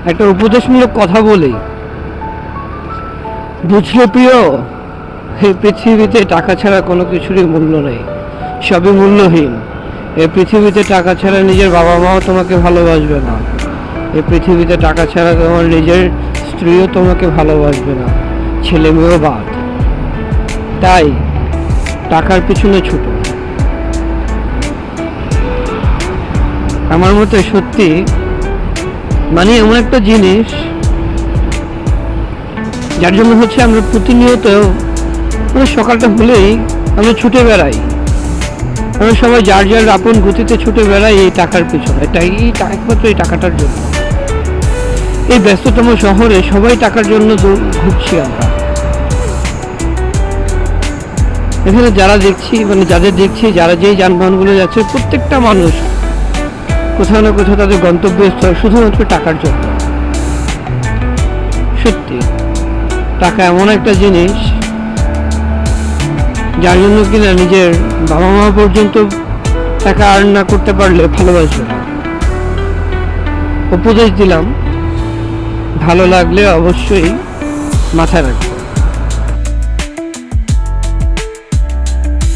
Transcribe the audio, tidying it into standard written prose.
একটা উপদেশমূলক কথা বলি, বুঝলে প্রিয়, এই পৃথিবীতে টাকা ছাড়া কোনো কিছুরই মূল্য নেই, সবই মূল্যহীন। এই পৃথিবীতে টাকা ছাড়া নিজের বাবা মাও তোমাকে ভালোবাসবে না। এই পৃথিবীতে টাকা ছাড়া তোমার নিজের স্ত্রীও তোমাকে ভালোবাসবে না, ছেলে মেয়েও বাদ। তাই টাকার পিছনে ছুটো। আমার মতে সত্যি মানে এমন একটা জিনিস যার জন্য হচ্ছে আমরা প্রতিনিয়ত মানে সকালটা হলেই আমরা ছুটে বেড়াই। আমরা সবাই যার যার আপন গতিতে ছুটে বেড়াই এই টাকার পিছনে, একমাত্র এই টাকাটার জন্য। এই ব্যস্ততম শহরে সবাই টাকার জন্য ঘুরছি আমরা। এখানে যারা দেখছি মানে যাদের দেখছি যারা যেই যানবাহনগুলো যাচ্ছে প্রত্যেকটা মানুষ কোথাও না কোথাও তাদের গন্তব্যস্থল শুধুমাত্র টাকার জন্য। সত্যি টাকা এমন একটা জিনিস যার জন্য কিনা নিজের বাবা মা পর্যন্ত টাকা আর্ন না করতে পারলে ভালোবাসবে না। উপদেশ দিলাম, ভালো লাগলে অবশ্যই মাথায় রাখবে।